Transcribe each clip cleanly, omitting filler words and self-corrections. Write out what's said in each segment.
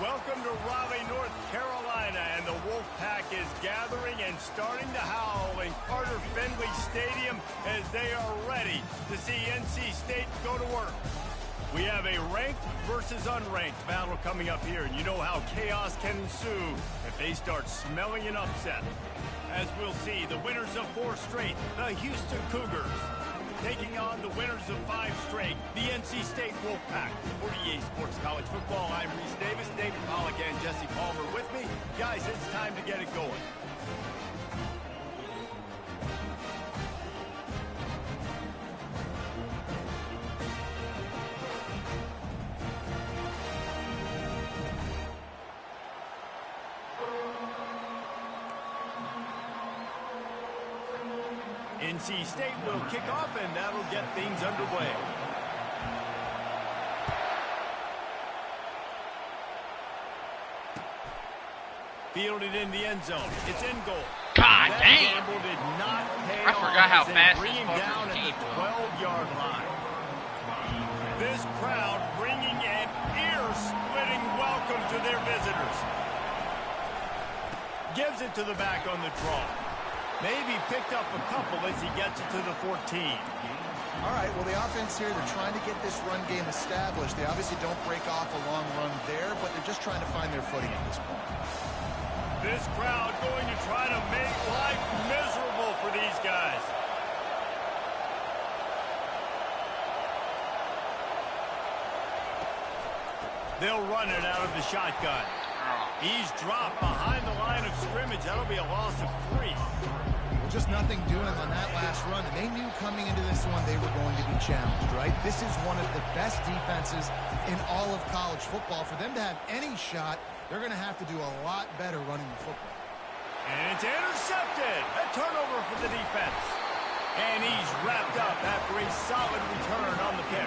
Welcome to Raleigh, North Carolina, and the Wolfpack is gathering and starting to howl in Carter Finley Stadium as they are ready to see NC State go to work. We have a ranked versus unranked battle coming up here, and you know how chaos can ensue if they start smelling an upset. As we'll see, the winners of 4 straight, the Houston Cougars, taking on the winners of 5 straight, the NC State Wolfpack. For EA Sports College Football, I'm Reese Davis, David Pollack, and Jesse Palmer with me. Guys, it's time to get it going. NC State will kick off, and that'll get things underway. Fielded in the end zone. It's in goal. God that dang! Gamble did not pay I forgot how fast bring him down at the 12-yard line. This crowd bringing an ear-splitting welcome to their visitors. Gives it to the back on the draw. Maybe picked up a couple as he gets it to the 14. All right, well, the offense here, they're trying to get this run game established. They obviously don't break off a long run there, but they're just trying to find their footing at this point. This crowd going to try to make life miserable for these guys. They'll run it out of the shotgun. He's dropped behind the line of scrimmage. That'll be a loss of 3. Just nothing doing on that last run, and they knew coming into this one they were going to be challenged, right? This is one of the best defenses in all of college football. For them to have any shot, they're going to have to do a lot better running the football. And it's intercepted. A turnover for the defense. And he's wrapped up after a solid return on the pick.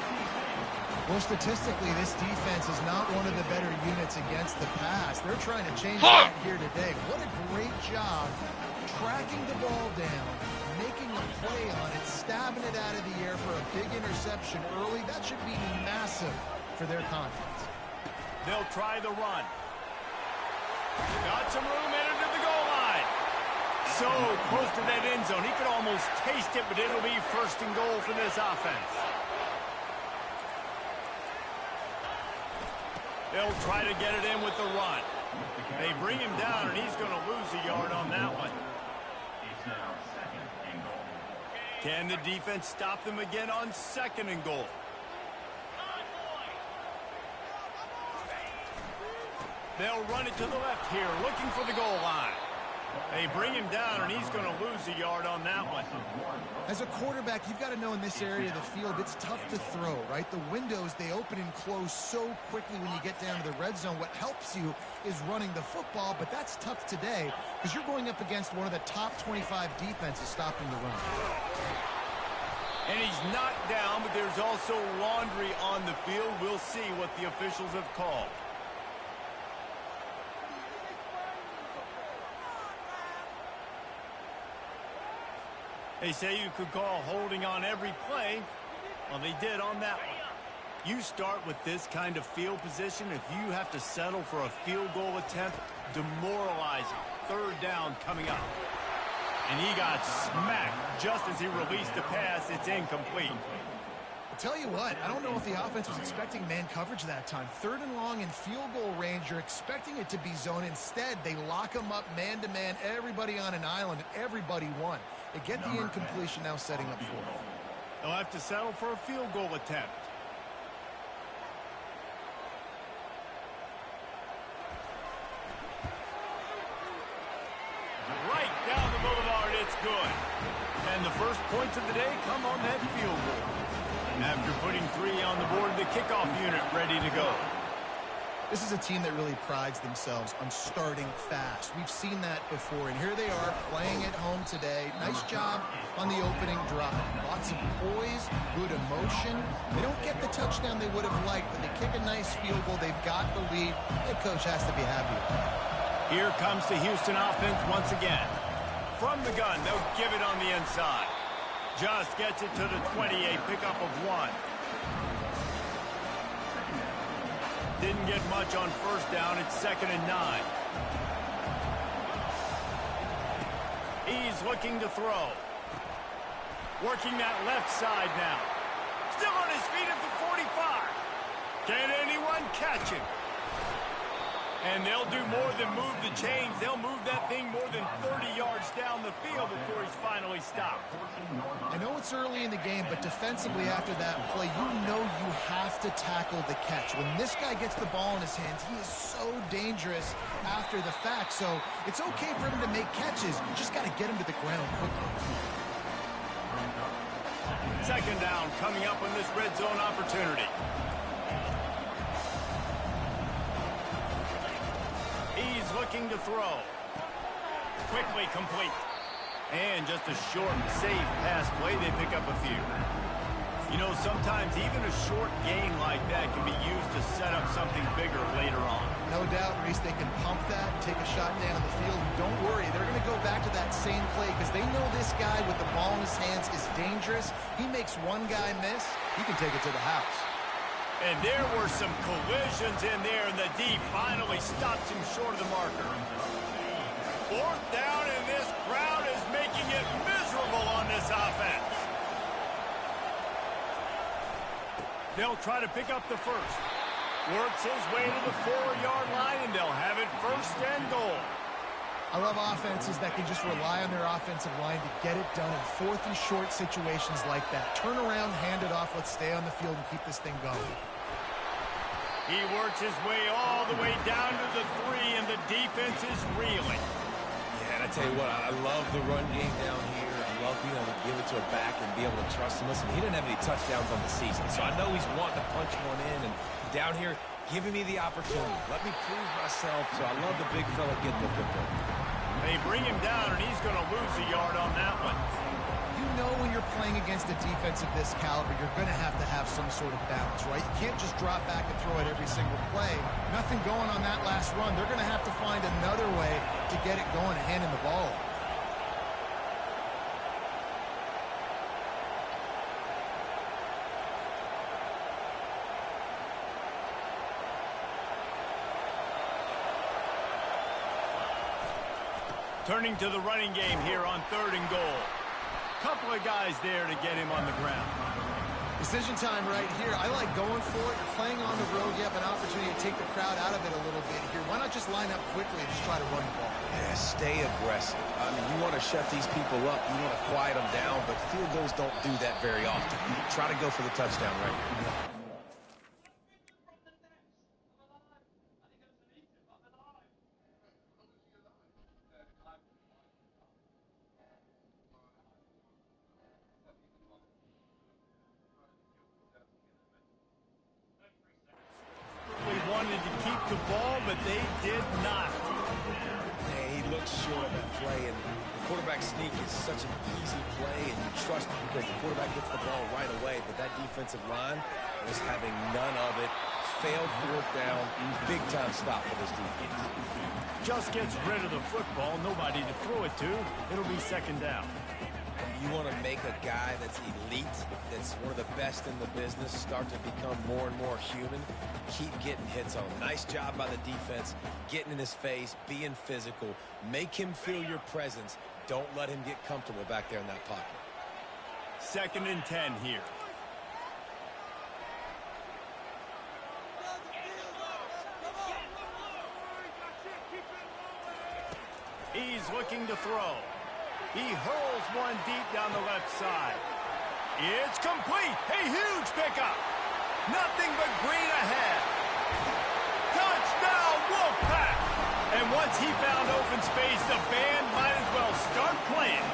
Well, statistically, this defense is not one of the better units against the pass. They're trying to change that here today. What a great job tracking the ball down, making a play on it, stabbing it out of the air for a big interception early. That should be massive for their confidence. They'll try the run. Got some room headed to the goal line. So close to that end zone. He could almost taste it, but it'll be first and goal for this offense. They'll try to get it in with the run. They bring him down, and he's going to lose a yard on that one. Can the defense stop them again on 2nd and goal? They'll run it to the left here, looking for the goal line. They bring him down, and he's going to lose a yard on that one. As a quarterback, you've got to know in this area of the field, it's tough to throw, right? The windows, they open and close so quickly when you get down to the red zone. What helps you is running the football, but that's tough today because you're going up against one of the top 25 defenses stopping the run. And he's knocked down, but there's also laundry on the field. We'll see what the officials have called. They say you could call holding on every play. Well, they did on that one. You start with this kind of field position. If you have to settle for a field goal attempt, demoralizing. 3rd down coming up. And he got smacked just as he released the pass. It's incomplete. I'll tell you what, I don't know if the offense was expecting man coverage that time. 3rd and long in field goal range, you're expecting it to be zone. Instead, they lock them up man-to-man, everybody on an island, everybody won. They get the incompletion, now setting up 4th. They'll have to settle for a field goal attempt. Right down the boulevard, it's good. And the first points of the day come on that field goal. After putting 3 on the board, the kickoff unit ready to go. This is a team that really prides themselves on starting fast. We've seen that before, and here they are playing at home today. Nice job on the opening drive. Lots of poise, good emotion. They don't get the touchdown they would have liked, but they kick a nice field goal. They've got the lead. Head coach has to be happy. Here comes the Houston offense once again. From the gun, they'll give it on the inside. Just gets it to the 28, pickup of 1. Didn't get much on first down. It's 2nd and 9. He's looking to throw. Working that left side now. Still on his feet at the 45. Can anyone catch him? And they'll do more than move the chains. They'll move that thing more than 30 yards down the field before he's finally stopped. I know it's early in the game, but defensively after that play, you know you have to tackle the catch. When this guy gets the ball in his hands, he is so dangerous after the fact. So it's okay for him to make catches. You just got to get him to the ground quickly. 2nd down coming up on this red zone opportunity. He's looking to throw. Quickly complete. And just a short, safe pass play. They pick up a few. You know, sometimes even a short gain like that can be used to set up something bigger later on. No doubt, Reese, they can pump that, take a shot down the field. And don't worry, they're going to go back to that same play because they know this guy with the ball in his hands is dangerous. He makes one guy miss, he can take it to the house. And there were some collisions in there, and the D finally stops him short of the marker. 4th down, and this crowd is making it miserable on this offense. They'll try to pick up the first. Works his way to the 4-yard line, and they'll have it 1st and goal. I love offenses that can just rely on their offensive line to get it done in 4th and short situations like that. Turn around, hand it off, let's stay on the field and keep this thing going. He works his way all the way down to the 3, and the defense is reeling. Yeah, and I tell you what, I love the run game down here. I love being able to give it to a back and be able to trust him. Listen, he didn't have any touchdowns on the season, so I know he's wanting to punch one in, and down here, giving me the opportunity. Let me prove myself, so I love the big fella getting the football. They bring him down, and he's going to lose a yard on that one. You know when you're playing against a defense of this caliber, you're going to have some sort of balance, right? You can't just drop back and throw it every single play. Nothing going on that last run. They're going to have to find another way to get it going and handing the ball. Turning to the running game here on 3rd and goal. Couple of guys there to get him on the ground. Decision time right here. I like going for it. You're playing on the road. You have an opportunity to take the crowd out of it a little bit here. Why not just line up quickly and just try to run the ball? Yeah, stay aggressive. I mean, you want to shut these people up. You want to quiet them down, but field goals don't do that very often. Try to go for the touchdown right here. Wanted to keep the ball, but they did not. Yeah, he looks short of that play, and the quarterback sneak is such an easy play, and you trust it because the quarterback gets the ball right away, but that defensive line was having none of it. Failed 4th down, big-time stop for this defense. Just gets rid of the football, nobody to throw it to. It'll be 2nd down. You want to make a guy that's elite, that's one of the best in the business, start to become more and more human. Keep getting hits on him. Nice job by the defense, getting in his face, being physical. Make him feel your presence. Don't let him get comfortable back there in that pocket. 2nd and 10 here. He's looking to throw. He hurls one deep down the left side. It's complete. A huge pickup. Nothing but green ahead. Touchdown, Wolfpack. And once he found open space, the band might as well start playing.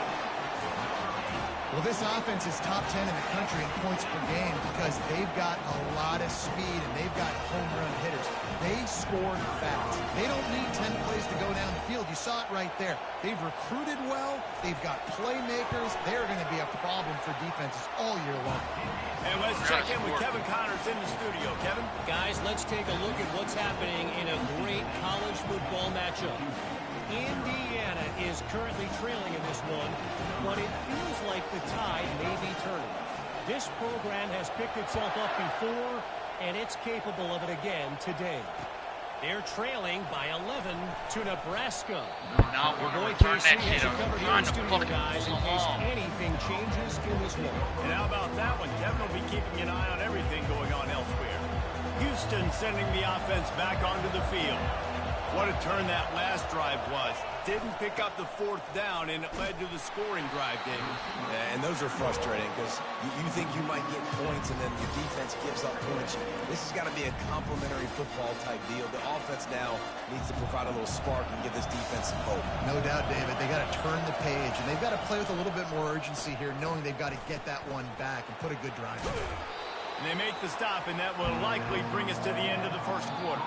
Well, this offense is top 10 in the country in points per game because they've got a lot of speed and they've got home run hitters. They score fast. They don't need 10 plays to go down the field. You saw it right there. They've recruited well. They've got playmakers. They're going to be a problem for defenses all year long. And let's check in with Kevin Connors in the studio. Kevin? Guys, let's take a look at what's happening in a great college football matchup. Indiana is currently trailing in this one, but it feels like the tide may be turning. This program has picked itself up before, and it's capable of it again today. They're trailing by 11 to Nebraska. Now Your we're boy going to return KC that has shit you covered here on in the studio, fucking guys, in case ball. anything changes in this one. And how about that one? Kevin will be keeping an eye on everything going on elsewhere. Houston sending the offense back onto the field. What a turn that last drive was. Didn't pick up the fourth down, and it led to the scoring drive, David. Yeah, and those are frustrating because you think you might get points and then your defense gives up points. This has got to be a complementary football type deal. The offense now needs to provide a little spark and give this defense some hope. No doubt, David. They got to turn the page, and they've got to play with a little bit more urgency here, knowing they've got to get that one back and put a good drive in. And they make the stop, and that will likely bring us to the end of the first quarter.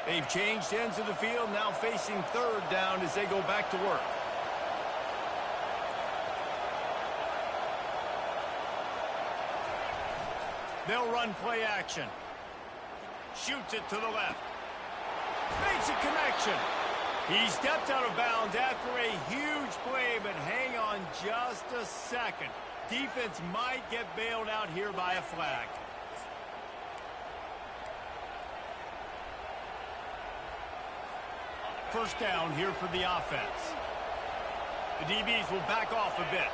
They've changed ends of the field, now facing third down as they go back to work. They'll run play action. Shoots it to the left. Makes a connection. He stepped out of bounds after a huge play, but hang on just a second. Defense might get bailed out here by a flag. First down here for the offense. The DBs will back off a bit.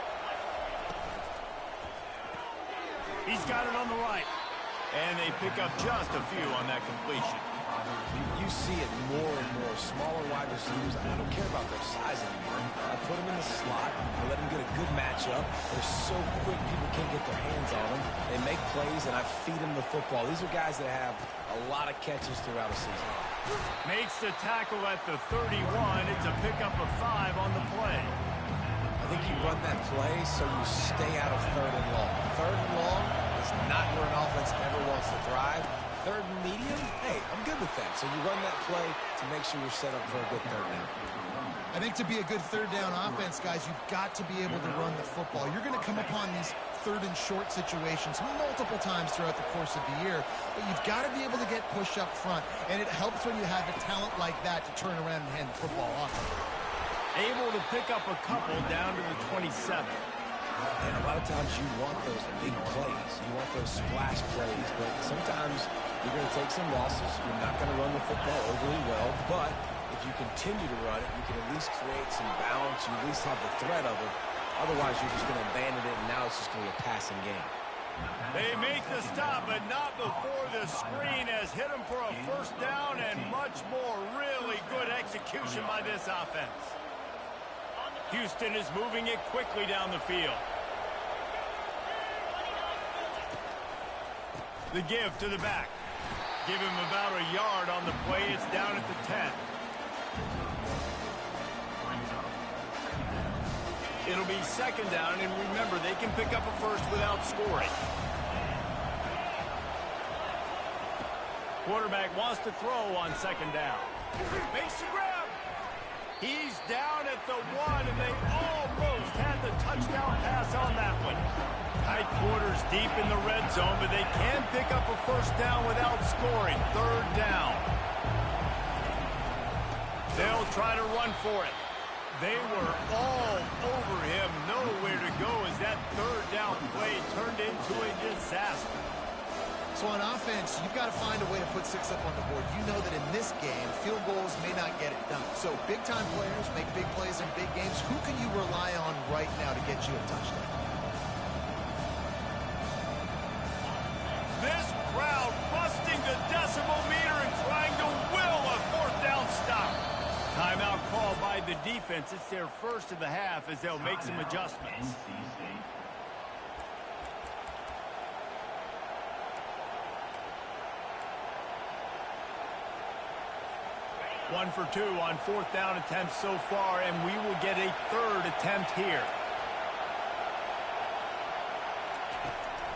He's got it on the right. And they pick up just a few on that completion. You see it more and more. Smaller wide receivers, I don't care about their size anymore. I put them in the slot. I let them get a good matchup. They're so quick, people can't get their hands on them. They make plays, and I feed them the football. These are guys that have a lot of catches throughout a season. Makes the tackle at the 31. It's a pickup of 5 on the play. I think you run that play so you stay out of third and long. Third and long is not where an offense ever wants to thrive. Third and medium, hey, I'm good with that. So you run that play to make sure you're set up for a good third down. I think to be a good third down offense, guys, you've got to be able to run the football. You're going to come upon these third and short situations multiple times throughout the course of the year, but you've got to be able to get push up front, and it helps when you have a talent like that to turn around and hand the football off. Able to pick up a couple down to the 27. And a lot of times you want those big plays. You want those splash plays, but sometimes you're going to take some losses. You're not going to run the football overly well, but if you continue to run it, you can at least create some balance. You at least have the threat of it. Otherwise, you're just going to abandon it, and now it's just going to be a passing game. They make the stop, but not before the screen has hit them for a first down and much more. Really good execution by this offense. Houston is moving it quickly down the field. The give to the back. Give him about a yard on the play. It's down at the 10. It'll be second down, and remember, they can pick up a first without scoring. Quarterback wants to throw on second down. Makes the grab. He's down at the 1, and they almost had the touchdown pass on that one. Tight quarters deep in the red zone, but they can pick up a first down without scoring. Third down. They'll try to run for it. They were all over him. Nowhere to go as that third down play turned into a disaster. So on offense, you've got to find a way to put 6 up on the board. You know that in this game, field goals may not get it done. So big-time players make big plays in big games. Who can you rely on right now to get you a touchdown? This crowd busting the decimal meter and trying to will a fourth down stop. Timeout called by the defense. It's their first of the half as they'll make some adjustments. 1 for 2 on fourth down attempts so far, and we will get a third attempt here.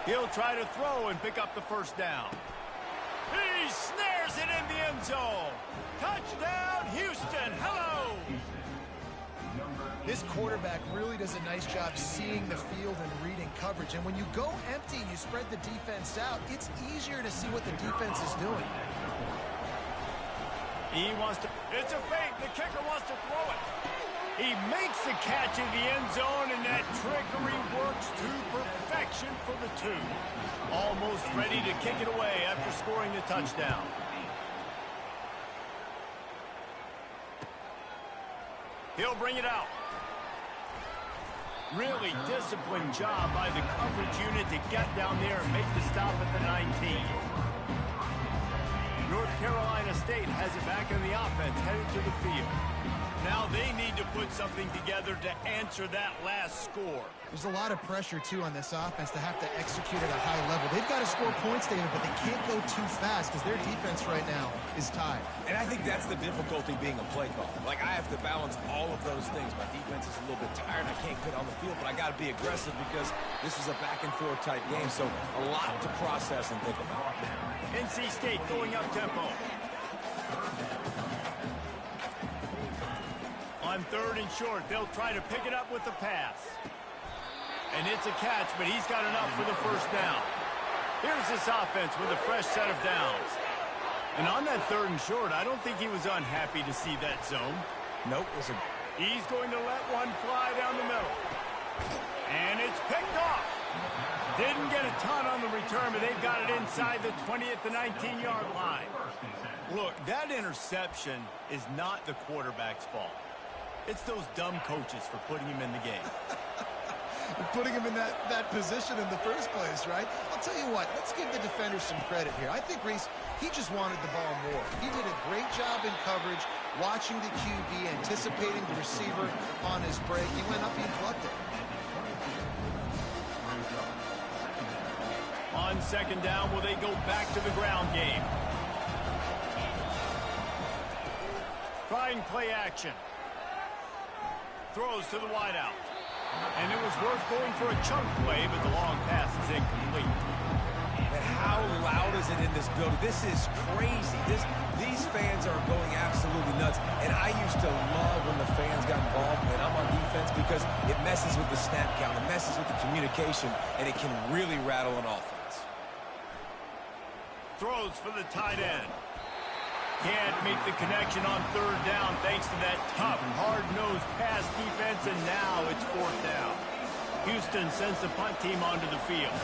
He'll try to throw and pick up the first down. He snares it in the end zone. Touchdown, Houston. Hello. This quarterback really does a nice job seeing the field and reading coverage. And when you go empty and you spread the defense out, it's easier to see what the defense is doing. He wants to, it's a fake, the kicker wants to throw it. He makes the catch in the end zone, and that trickery works to perfection for the 2. Almost ready to kick it away after scoring the touchdown. He'll bring it out. Really disciplined job by the coverage unit to get down there and make the stop at the 19. North Carolina State has it back in the offense, headed to the field. Now they need to put something together to answer that last score. There's a lot of pressure, too, on this offense to have to execute at a high level. They've got to score points, David, but they can't go too fast because their defense right now is tied. And I think that's the difficulty being a play caller. Like, I have to balance all of those things. My defense is a little bit tired. I can't get on the field, but I got to be aggressive because this is a back-and-forth type game. So a lot to process and think about. NC State going up tempo. On 3rd and short, they'll try to pick it up with the pass. And it's a catch, but he's got enough for the first down. Here's this offense with a fresh set of downs. And on that 3rd and short, I don't think he was unhappy to see that zone. Nope. He's going to let one fly down the middle. And it's picked off. Didn't get a ton on the return, but they've got it inside the 20 at the 19-yard line. Look, that interception is not the quarterback's fault. It's those dumb coaches for putting him in the game. Putting him in that position in the first place, right? I'll tell you what, let's give the defender some credit here. I think Reese, he just wanted the ball more. He did a great job in coverage, watching the QB, anticipating the receiver on his break. He went up and plucked it. On 2nd down, will they go back to the ground game? Trying play action. Throws to the wideout. And it was worth going for a chunk play, but the long pass is incomplete. And how loud is it in this building? This is crazy. These fans are going absolutely nuts. And I used to love when the fans got involved, and I'm on defense because it messes with the snap count, it messes with the communication, and it can really rattle an offense. Throws for the tight end. Can't make the connection on 3rd down thanks to that tough, hard-nosed pass defense, and now it's 4th down. Houston sends the punt team onto the field.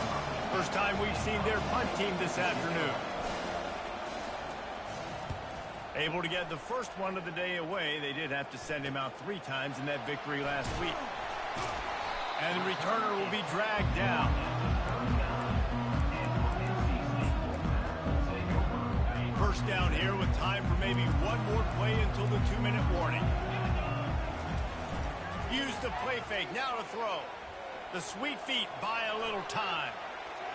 First time we've seen their punt team this afternoon. Able to get the first one of the day away. They did have to send him out 3 times in that victory last week. And the returner will be dragged down. First down here with time for maybe one more play until the 2-minute warning. Use the play fake, now to throw. The sweet feet buy a little time.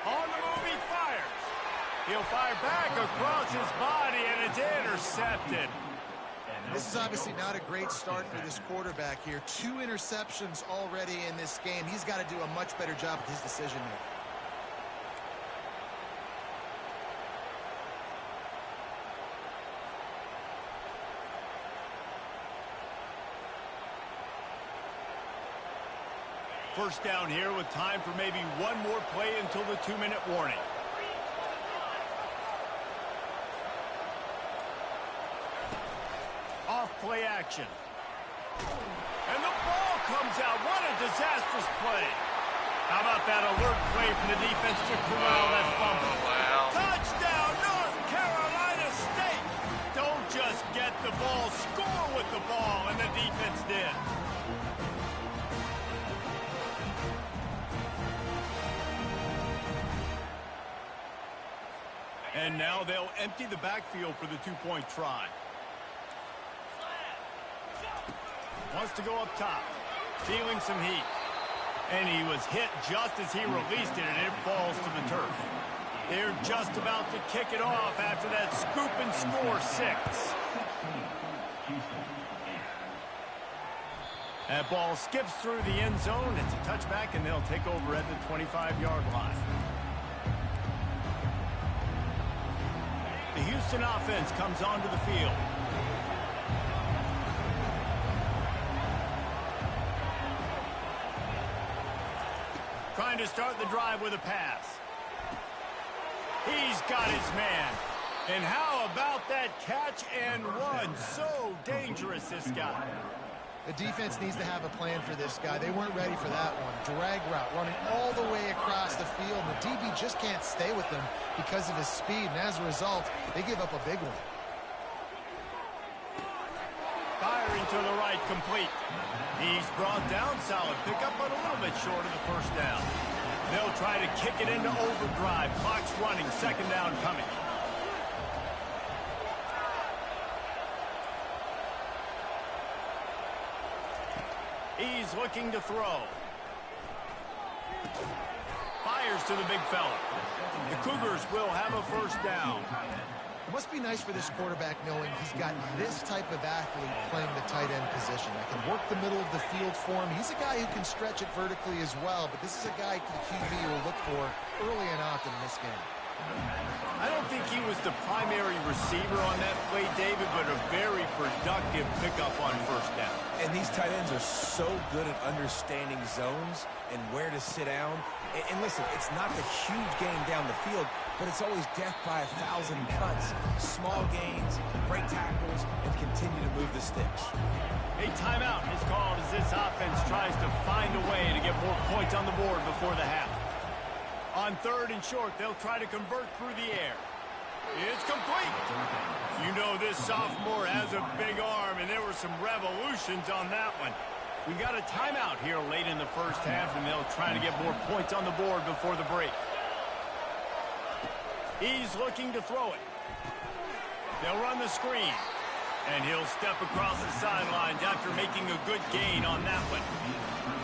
On the move, he fires. He'll fire back across his body, and it's intercepted. This is obviously not a great start for this quarterback here. 2 interceptions already in this game. He's got to do a much better job with his decision-making. First down here with time for maybe one more play until the 2-minute warning. Off play action. And the ball comes out. What a disastrous play. How about that alert play from the defense to corral that fumble? Touchdown, North Carolina State. Don't just get the ball, score with the ball, and the defense did. And now they'll empty the backfield for the 2-point try. Wants to go up top. Feeling some heat. And he was hit just as he released it, and it falls to the turf. They're just about to kick it off after that scoop and score 6. That ball skips through the end zone. It's a touchback, and they'll take over at the 25-yard line. The Houston offense comes onto the field. Trying to start the drive with a pass. He's got his man. And how about that catch and run? So dangerous, this guy. The defense needs to have a plan for this guy. They weren't ready for that one. Drag route, running all the way across the field. The DB just can't stay with them because of his speed. And as a result, they give up a big one. Firing to the right, complete. He's brought down, solid pickup, but a little bit short of the first down. They'll try to kick it into overdrive. Clock's running, second down coming. He's looking to throw. Fires to the big fella. The Cougars will have a first down. It must be nice for this quarterback knowing he's got this type of athlete playing the tight end position that can work the middle of the field for him. He's a guy who can stretch it vertically as well, but this is a guy the QB will look for early and often in this game. I don't think he was the primary receiver on that play, David, but a very productive pickup on first down. And these tight ends are so good at understanding zones and where to sit down. And listen, it's not the huge gain down the field, but it's always death by 1,000 cuts. Small gains, break tackles, and continue to move the sticks. A timeout is called as this offense tries to find a way to get more points on the board before the half. On third and short, they'll try to convert through the air. It's complete. You know this sophomore has a big arm, and there were some revolutions on that one. We got a timeout here late in the first half, and they'll try to get more points on the board before the break. He's looking to throw it. They'll run the screen, and he'll step across the sidelines after making a good gain on that one.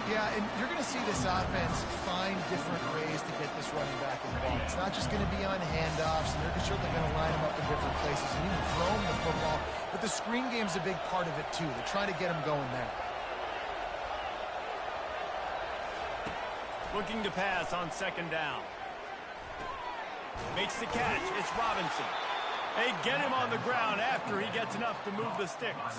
Yeah, and you're going to see this offense find different ways to get this running back involved. It's not just going to be on handoffs, and they're certainly going to line him up in different places and even throw him the football. But the screen game's a big part of it, too. They're trying to get him going there. Looking to pass on second down. Makes the catch. It's Robinson. They get him on the ground after he gets enough to move the sticks.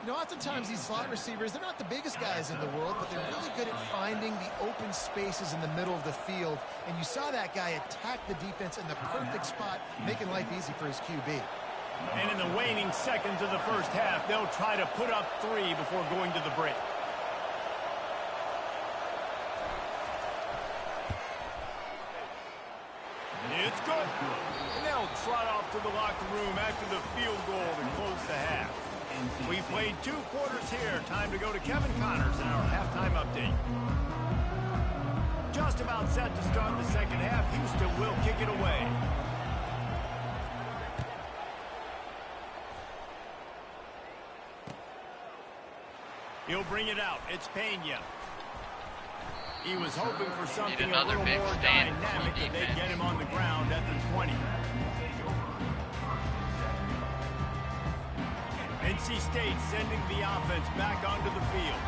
You know, oftentimes these slot receivers, they're not the biggest guys in the world, but they're really good at finding the open spaces in the middle of the field. And you saw that guy attack the defense in the perfect spot, making life easy for his QB. And in the waning seconds of the first half, they'll try to put up 3 before going to the break. It's good. And they'll trot off to the locker room after the field goal to close the half. We played 2 quarters here. Time to go to Kevin Connors in our halftime update. Just about set to start the second half. Houston will kick it away. He'll bring it out. It's Pena. He was hoping for something a little more dynamic, but they get him on the ground at the 20. NC State sending the offense back onto the field.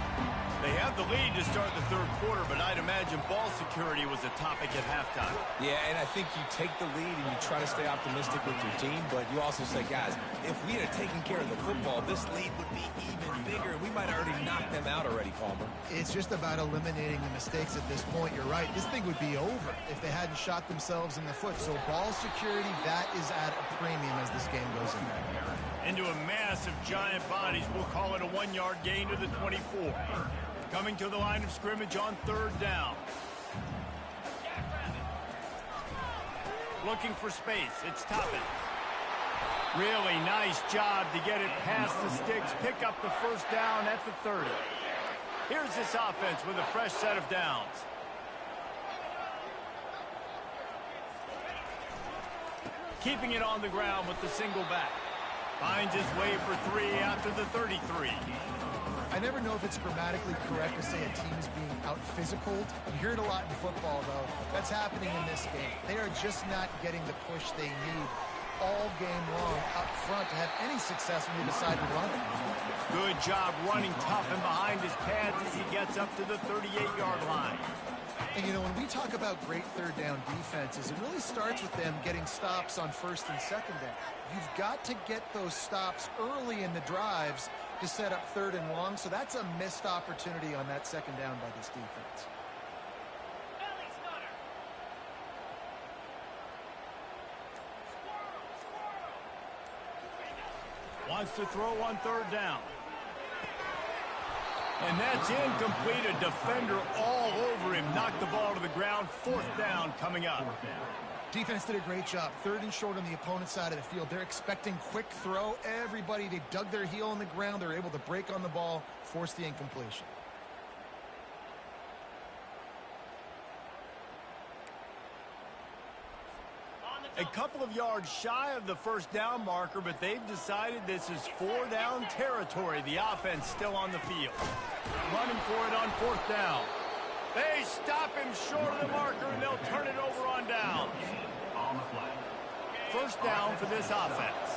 They have the lead to start the third quarter, but I'd imagine ball security was a topic at halftime. Yeah, and I think you take the lead and you try to stay optimistic with your team, but you also say, guys, if we had taken care of the football, this lead would be even bigger, and we might have already knocked them out already, Palmer. It's just about eliminating the mistakes at this point. You're right. This thing would be over if they hadn't shot themselves in the foot. So ball security, that is at a premium as this game goes in. Into a mass of giant bodies, we'll call it a 1-yard gain to the 24. Coming to the line of scrimmage on third down. Looking for space. It's Toppin. Really nice job to get it past the sticks. Pick up the first down at the 30. Here's this offense with a fresh set of downs. Keeping it on the ground with the single back. Finds his way for 3 after the 33. I never know if it's grammatically correct to say a team is being out-physicaled. You hear it a lot in football, though. That's happening in this game. They are just not getting the push they need all game long up front to have any success when they decide to run it. Good job running tough and behind his pads as he gets up to the 38-yard line. And, you know, when we talk about great third down defenses, it really starts with them getting stops on first and second down. You've got to get those stops early in the drives to set up third and long, so that's a missed opportunity on that second down by this defense. Wants to throw on third down. And that's incomplete. A defender all over him. Knocked the ball to the ground. Fourth down coming up. Defense did a great job. Third and short on the opponent's side of the field. They're expecting quick throw. Everybody, they dug their heel on the ground. They're able to break on the ball, force the incompletion. A couple of yards shy of the first down marker, but they've decided this is 4-down territory. The offense still on the field. Running for it on fourth down. They stop him short of the marker, and they'll turn it over on downs. First down for this offense.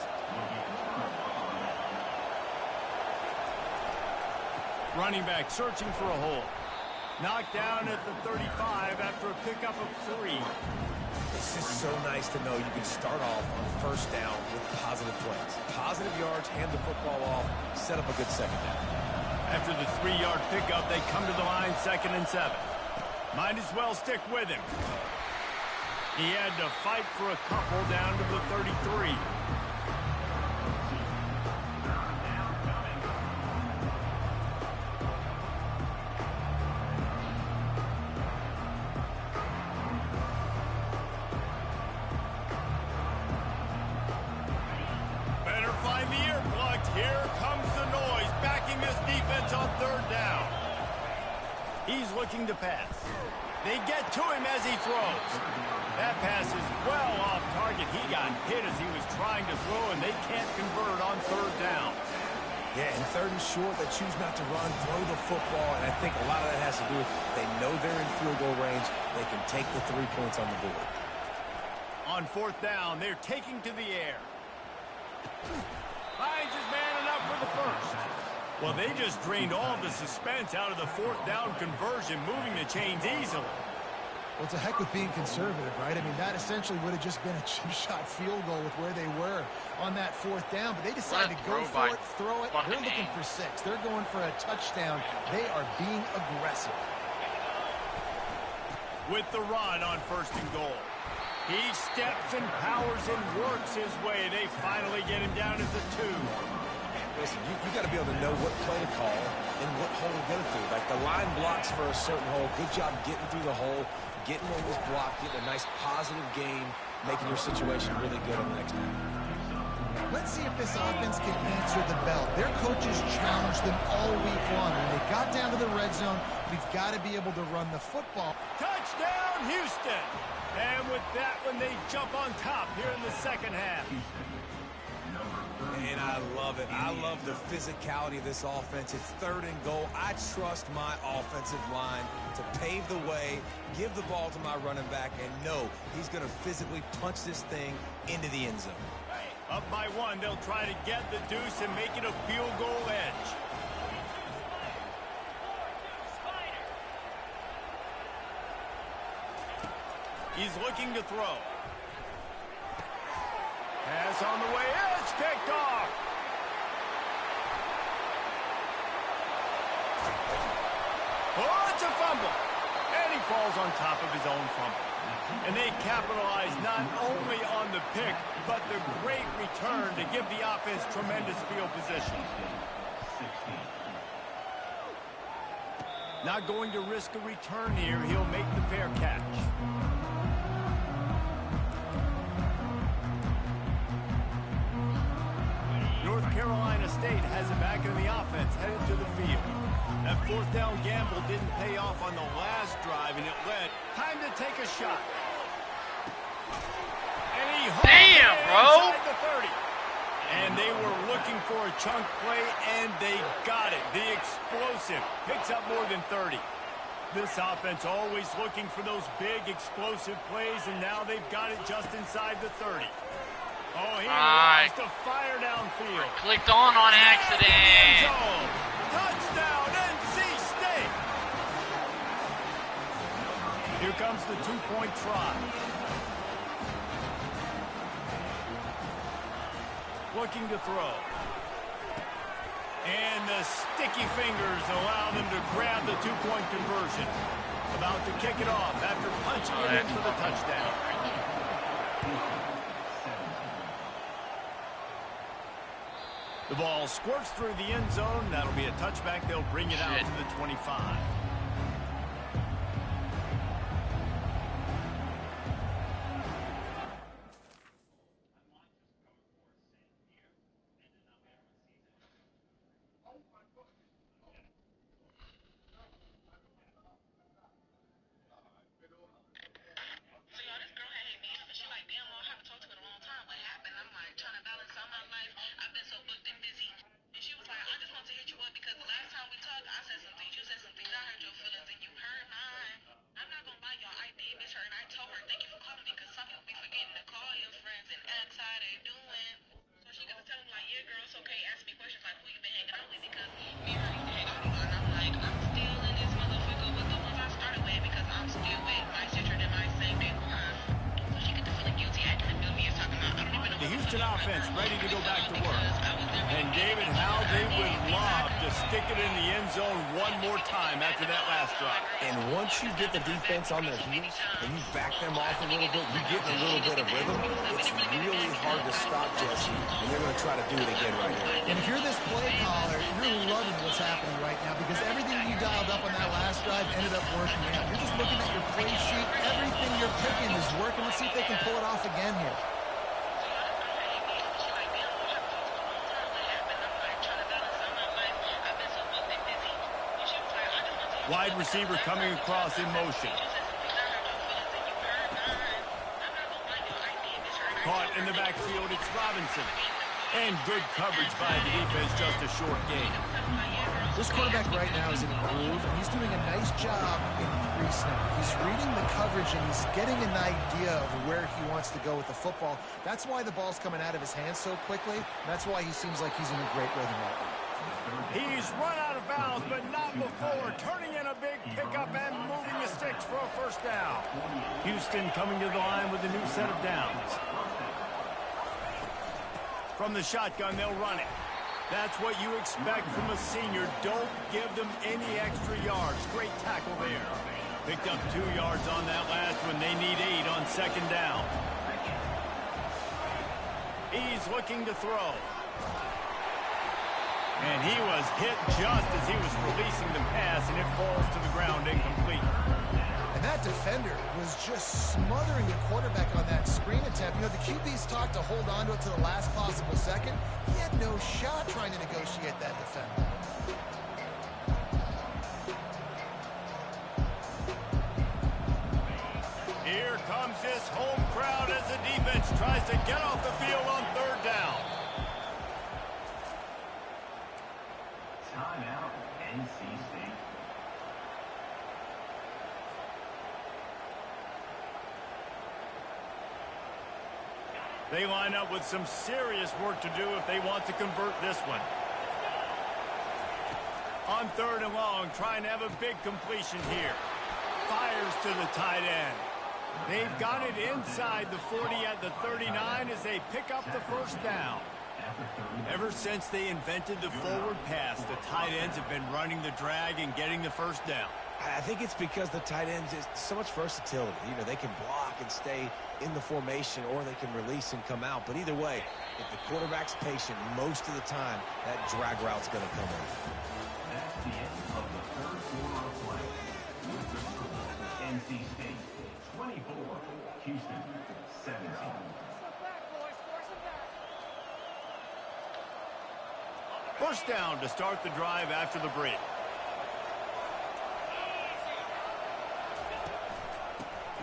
Running back searching for a hole. Knocked down at the 35 after a pickup of 3. It's just so nice to know you can start off on first down with positive plays. Positive yards, hand the football off, set up a good second down. After the 3-yard pickup, they come to the line 2nd and 7. Might as well stick with him. He had to fight for a couple down to the 33. Better find the ear plugged. Here comes the noise, backing this defense on third down. He's looking to pass. They get to him as he throws. That pass is well off target. He got hit as he was trying to throw, and they can't convert on third down. Yeah, and third and short, they choose not to run, throw the football, and I think a lot of that has to do with they know they're in field goal range. They can take the 3 points on the board. On fourth down, they're taking to the air. Finds his man enough for the first. Well, they just drained all the suspense out of the fourth down conversion, moving the chains easily. Well, it's a heck with being conservative, right? I mean, that essentially would have just been a chip-shot field goal with where they were on that fourth down, but they decided to go for it, throw it. They're looking for 6. They're going for a touchdown. They are being aggressive. With the run on first and goal. He steps and powers and works his way. They finally get him down at the 2. Listen, you got to be able to know what play to call and what hole to get it through. Like the line blocks for a certain hole. Good job getting through the hole, getting what was blocked, getting a nice positive gain, making your situation really good on the next time. Let's see if this offense can answer the bell. Their coaches challenged them all week long. When they got down to the red zone, we've got to be able to run the football. Touchdown, Houston! And with that one, they jump on top here in the second half. And I love it. I love the physicality of this offense. It's third and goal. I trust my offensive line to pave the way, give the ball to my running back, and know he's going to physically punch this thing into the end zone. Up by 1, they'll try to get the deuce and make it a field goal edge. He's looking to throw. Pass on the way. It's picked off. Oh, it's a fumble. And he falls on top of his own fumble. And they capitalize not only on the pick, but the great return to give the offense tremendous field position. Not going to risk a return here. He'll make the fair catch. North Carolina State has it back in the offense, headed to the field. That fourth down gamble didn't pay off on the last drive, and it led. Time to take a shot. And he damn, bro! Inside the 30. And they were looking for a chunk play, and they got it. The explosive picks up more than 30. This offense always looking for those big explosive plays, and now they've got it just inside the 30. Oh, he wants to fire downfield. Clicked on accident. Touchdown, NC State. Here comes the 2-point try. Looking to throw. And the sticky fingers allow them to grab the 2-point conversion. About to kick it off after punching it in for the touchdown. The ball squirts through the end zone. That'll be a touchback. They'll bring it out to the 25. The Houston offense ready to go back to work. And David, how they would love to stick it in the end zone one more time after that last drive. And once you get the defense on their heels and you back them off a little bit, you get in a little bit of rhythm, it's really hard to stop, Jesse, and they're going to try to do it again right here. And if you're this play caller, you're loving what's happening right now because everything you dialed up on that last drive ended up working out. You're just looking at your play sheet. Everything you're picking is working. Let's see if they can pull it off again here. Wide receiver coming across in motion. Caught in the backfield, it's Robinson. And good coverage by the defense, just a short gain. This quarterback right now is in a groove, and he's doing a nice job in pre-snap. He's reading the coverage, and he's getting an idea of where he wants to go with the football. That's why the ball's coming out of his hands so quickly. That's why he seems like he's in a great rhythm right now. He's run out of bounds, but not before. Turning in a big pickup and moving the sticks for a first down. Houston coming to the line with a new set of downs. From the shotgun, they'll run it. That's what you expect from a senior. Don't give them any extra yards. Great tackle there. Picked up 2 yards on that last one. They need 8 on second down. He's looking to throw. And he was hit just as he was releasing the pass, and it falls to the ground incomplete. And that defender was just smothering the quarterback on that screen attempt. You know, the QBs talked to hold on to it to the last possible second. He had no shot trying to negotiate that defender. Here comes this home crowd as the defense tries to get off the field on third down. Timeout, NC State. They line up with some serious work to do if they want to convert this one. On third and long, trying to have a big completion here. Fires to the tight end. They've got it inside the 40 at the 39 as they pick up the first down. Ever since they invented the forward pass, the tight ends have been running the drag and getting the first down. I think it's because the tight ends is so much versatility. You know, they can block and stay in the formation, or they can release and come out. But either way, if the quarterback's patient most of the time, that drag route's going to come in. That's the end of the third quarter of play. NC State 24, Houston 17. First down to start the drive after the break.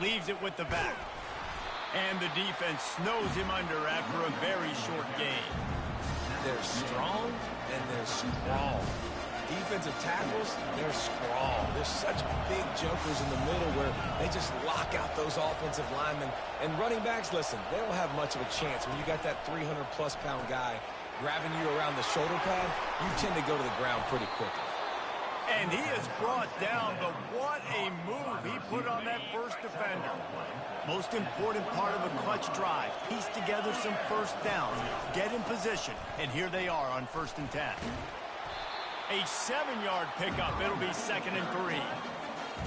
Leaves it with the back. And the defense snows him under after a very short gain. They're strong and they're sprawl. Defensive tackles, they're sprawl. There's such big jokers in the middle where they just lock out those offensive linemen. And running backs, listen, they don't have much of a chance. When you got that 300-plus pound guy grabbing you around the shoulder pad, you tend to go to the ground pretty quickly. And he is brought down, but what a move he put on that first defender. Most important part of a clutch drive. Piece together some first downs, get in position, and here they are on 1st and 10. A 7-yard pickup. It'll be 2nd and 3.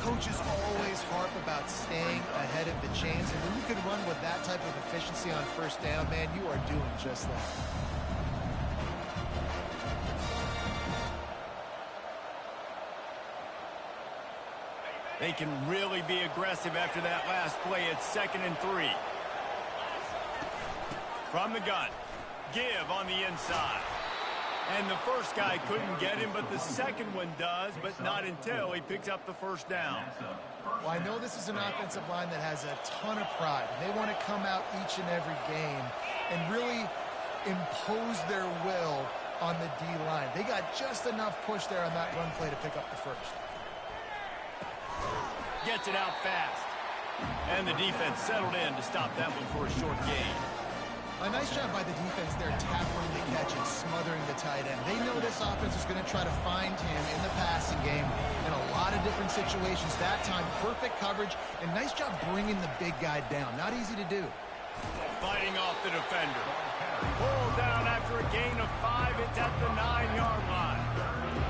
Coaches always harp about staying ahead of the chains, and when you can run with that type of efficiency on first down, man, you are doing just that. They can really be aggressive after that last play. It's 2nd and 3. From the gun. Give on the inside. And the first guy couldn't get him, but the second one does, but not until he picks up the first down. Well, I know this is an offensive line that has a ton of pride. They want to come out each and every game and really impose their will on the D-line. They got just enough push there on that run play to pick up the first. Gets it out fast. And the defense settled in to stop that one for a short gain. A nice job by the defense there tackling the catch and smothering the tight end. They know this offense is going to try to find him in the passing game in a lot of different situations. That time, perfect coverage, and nice job bringing the big guy down. Not easy to do. Fighting off the defender. Pulled down after a gain of 5. It's at the 9-yard line.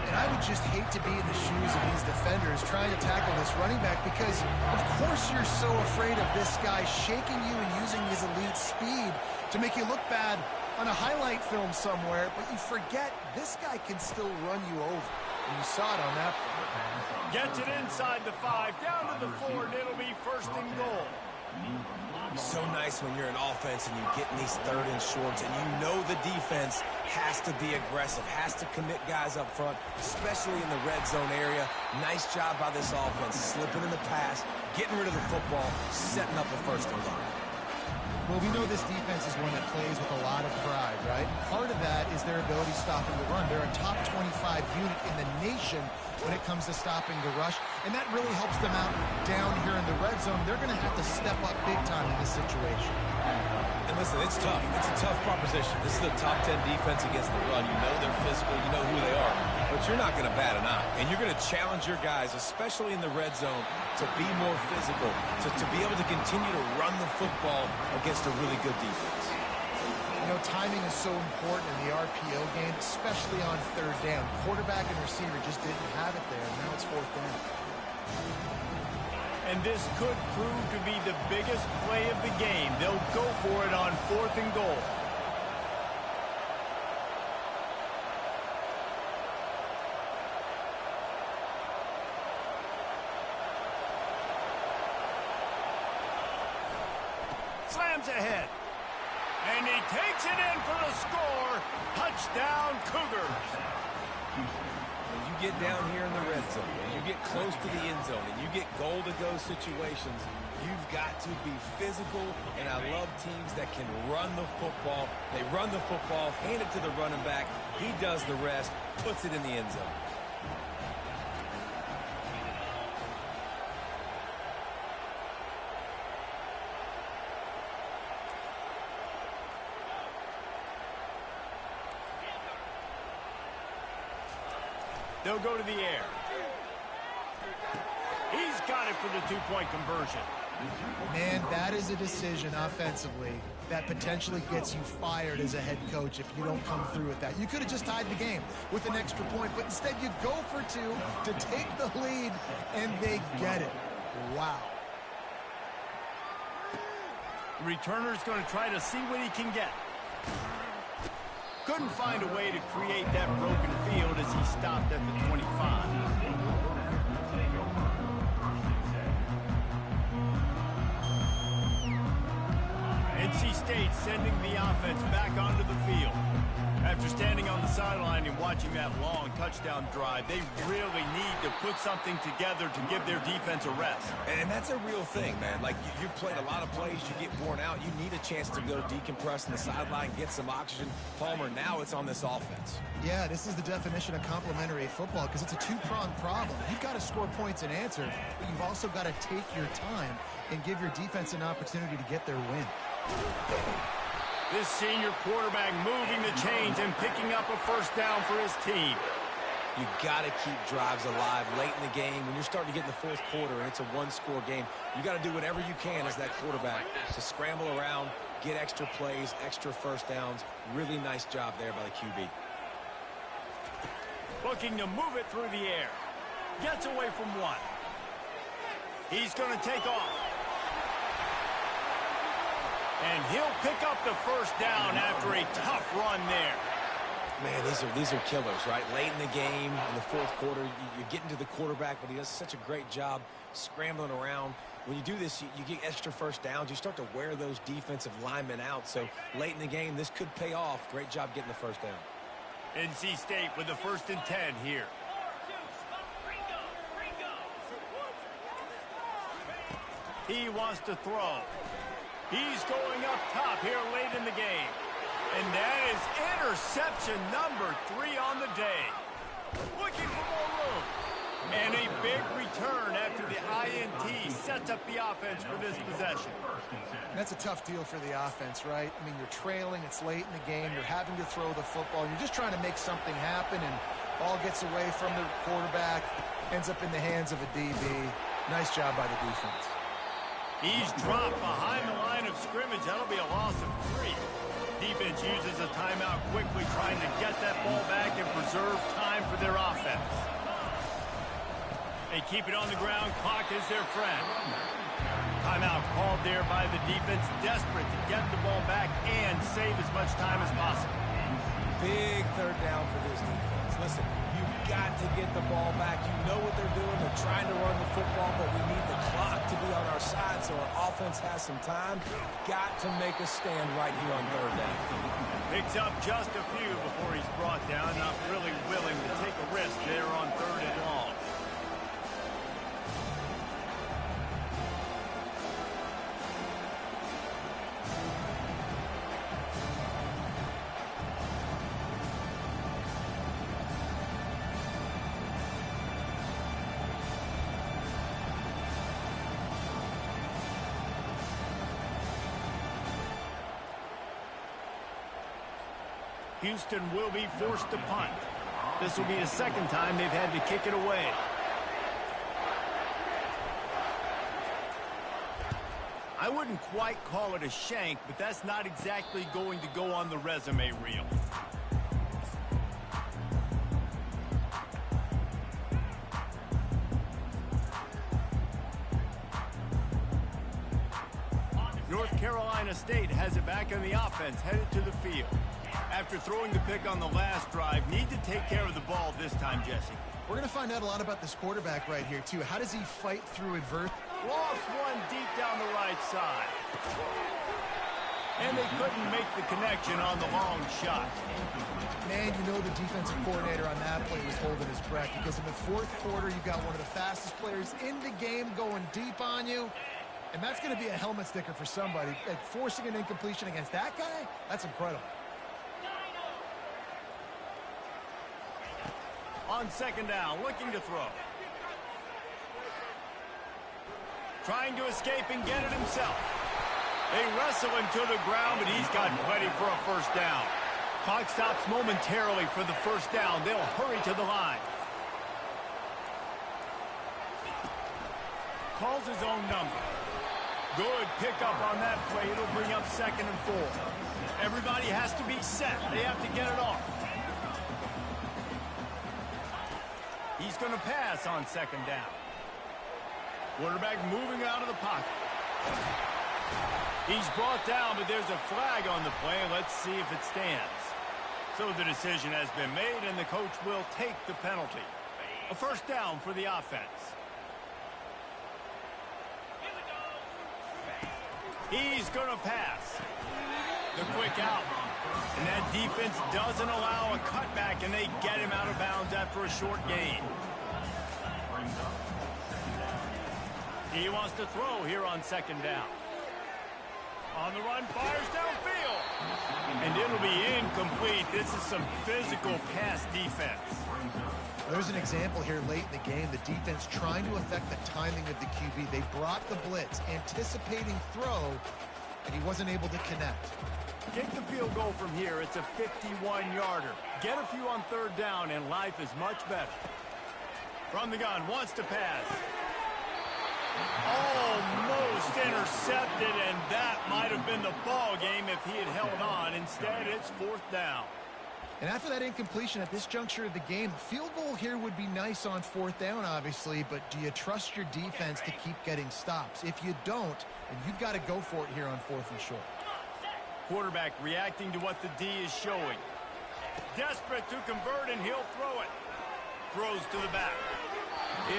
And I would just hate to be in the shoes of these defenders trying to tackle this running back because, of course, you're so afraid of this guy shaking you and using his elite speed to make you look bad on a highlight film somewhere, but you forget this guy can still run you over. And you saw it on that play. Gets it inside the 5, down to the 4, and it'll be 1st and goal. So nice when you're an offense and you get in these 3rd and shorts and you know the defense has to be aggressive, has to commit guys up front, especially in the red zone area. Nice job by this offense, slipping in the pass, getting rid of the football, setting up a 1st and goal. Well, we know this defense is one that plays with a lot of pride, right? Part of that is their ability stopping the run. They're a top 25 unit in the nation when it comes to stopping the rush, and that really helps them out down here in the red zone. They're going to have to step up big time in this situation. And listen, it's tough. It's a tough proposition. This is a top 10 defense against the run. You know they're physical. You know who they are. But you're not going to bat an eye. And you're going to challenge your guys, especially in the red zone, to be more physical, to be able to continue to run the football against a really good defense. You know, timing is so important in the RPO game, especially on 3rd down. Quarterback and receiver just didn't have it there. Now it's 4th down. And this could prove to be the biggest play of the game. They'll go for it on 4th and goal. Slams ahead. And he takes it in for the score. Touchdown, Cougars. When you get down here in the red zone, when you get close to the end zone, and you get goal-to-go situations, you've got to be physical, and I love teams that can run the football. They run the football, hand it to the running back. He does the rest, puts it in the end zone. They'll go to the air. He's got it for the 2-point conversion. Man, that is a decision offensively that potentially gets you fired as a head coach if you don't come through with that. You could have just tied the game with an extra point, but instead you go for 2 to take the lead, and they get it. Wow. The returner's going to try to see what he can get. Couldn't find a way to create that broken field as he stopped at the 25. NC State sending the offense back onto the field. After standing on the sideline and watching that long touchdown drive, they really need to put something together to give their defense a rest. And that's a real thing, man. Like, you played a lot of plays, you get worn out, you need a chance to go decompress on the sideline, get some oxygen. Palmer, now it's on this offense. Yeah, this is the definition of complementary football because it's a 2-pronged problem. You've got to score points and answer, but you've also got to take your time and give your defense an opportunity to get their win. This senior quarterback moving the chains and picking up a 1st down for his team. You got to keep drives alive late in the game. When you're starting to get in the 4th quarter and it's a 1-score game, you got to do whatever you can as that quarterback to scramble around, get extra plays, extra 1st downs. Really nice job there by the QB. Looking to move it through the air. Gets away from 1. He's going to take off. And he'll pick up the 1st down after a tough run there. Man, these are killers, right? Late in the game, in the fourth quarter, you're getting to the quarterback, but he does such a great job scrambling around. When you do this, you get extra first downs. You start to wear those defensive linemen out. So late in the game, this could pay off. Great job getting the first down. NC State with the 1st and 10 here. He wants to throw. He's going up top here late in the game. And that is interception number 3 on the day. Looking for more room. And a big return after the INT sets up the offense for this possession. That's a tough deal for the offense, right? I mean, you're trailing, it's late in the game, you're having to throw the football, you're just trying to make something happen, and ball gets away from the quarterback, ends up in the hands of a DB. Nice job by the defense. He's dropped behind the line of scrimmage. That'll be a loss of 3. Defense uses a timeout quickly, trying to get that ball back and preserve time for their offense. They keep it on the ground. Clock is their friend. Timeout called there by the defense, desperate to get the ball back and save as much time as possible. Big third down for this defense. Listen, you've got to get the ball back. You know what they're doing. They're trying to run the football, but we need the clock to be on our side so our offense has some time. Got to make a stand right here on third down. Picks up just a few before he's brought down. Not really willing to take a risk there on 3rd and long. Houston will be forced to punt. This will be the 2nd time they've had to kick it away. I wouldn't quite call it a shank, but that's not exactly going to go on the resume reel. North Carolina State has it back on the offense, headed to the field. After throwing the pick on the last drive, need to take care of the ball this time, Jesse. We're going to find out a lot about this quarterback right here, too. How does he fight through adversity? Lost one deep down the right side. And they couldn't make the connection on the long shot. Man, you know the defensive coordinator on that play was holding his breath, because in the 4th quarter, you've got one of the fastest players in the game going deep on you. And that's going to be a helmet sticker for somebody. Like, forcing an incompletion against that guy, that's incredible. On 2nd down, looking to throw. Trying to escape and get it himself. They wrestle him to the ground, but he's got plenty for a 1st down. Clock stops momentarily for the 1st down. They'll hurry to the line. Calls his own number. Good pickup on that play. It'll bring up 2nd and 4. Everybody has to be set. They have to get it off. He's going to pass on 2nd down. Quarterback moving out of the pocket. He's brought down, but there's a flag on the play. Let's see if it stands. So the decision has been made, and the coach will take the penalty. A 1st down for the offense. He's going to pass. The quick out. And that defense doesn't allow a cutback, and they get him out of bounds after a short gain. He wants to throw here on 2nd down. On the run, fires downfield. And it'll be incomplete. This is some physical pass defense. There's an example here late in the game. The defense trying to affect the timing of the QB. They brought the blitz, anticipating throw, and he wasn't able to connect. Kick the field goal from here. It's a 51-yarder. Get a few on 3rd down, and life is much better. From the gun, wants to pass. Almost intercepted, and that might have been the ball game if he had held on. Instead, it's 4th down. And after that incompletion at this juncture of the game, a field goal here would be nice on 4th down, obviously, but do you trust your defense to keep getting stops? If you don't, then you've got to go for it here on 4th and short. Quarterback reacting to what the D is showing. Desperate to convert, and he'll throw it. Throws to the back.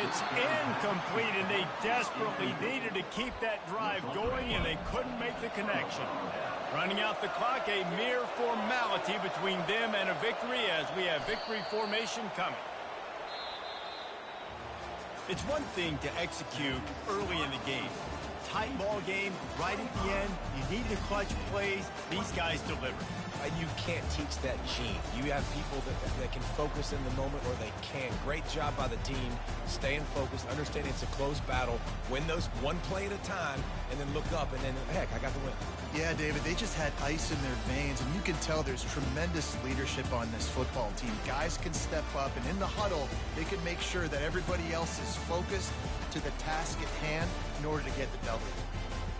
It's incomplete, and they desperately needed to keep that drive going, and they couldn't make the connection. Running out the clock, a mere formality between them and a victory as we have victory formation coming. It's one thing to execute early in the game. Tight ball game, right at the end, you need the clutch plays. These guys deliver. And you can't teach that gene. You have people that can focus in the moment, or they can't. Great job by the team, staying focused, understanding it's a close battle, win those one play at a time, and then look up, and then, heck, I got the win. Yeah, David, they just had ice in their veins, and you can tell there's tremendous leadership on this football team. Guys can step up, and in the huddle, they can make sure that everybody else is focused to the task at hand in order to get the W.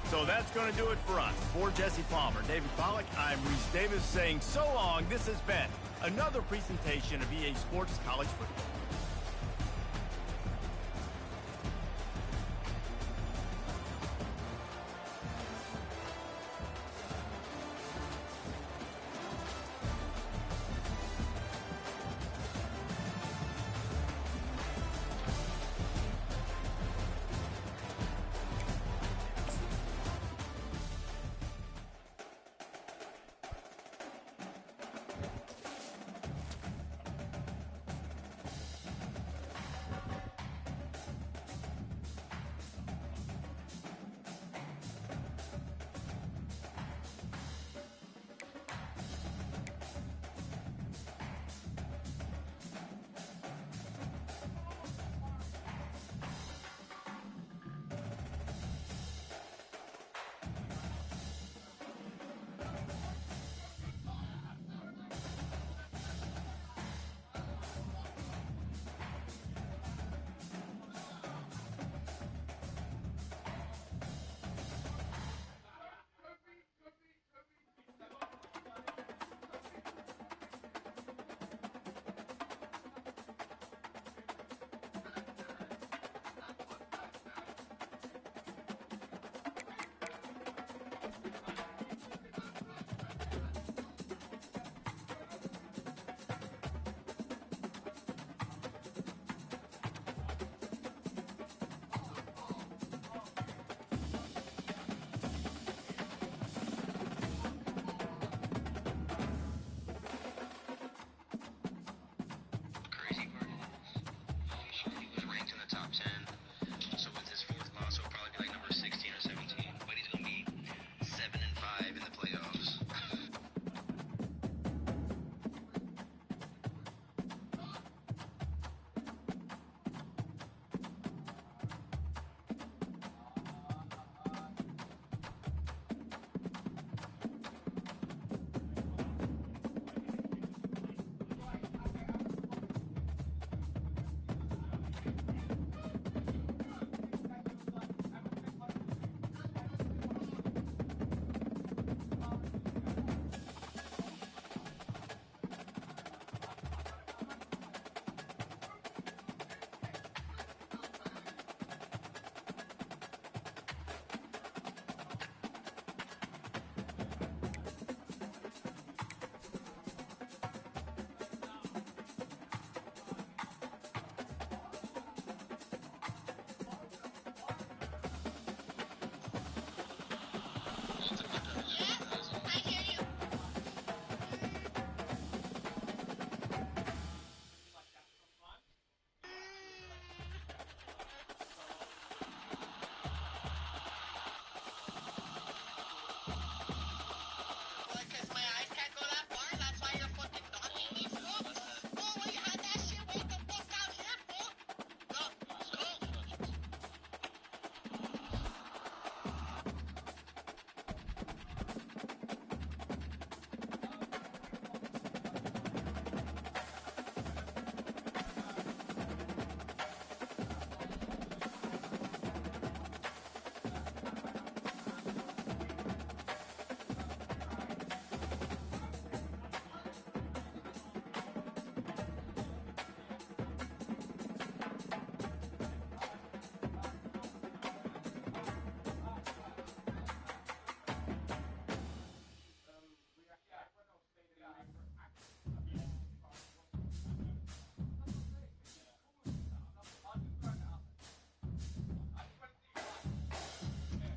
So that's going to do it for us. For Jesse Palmer, David Pollack, I'm Reese Davis saying so long. This has been another presentation of EA Sports College Football.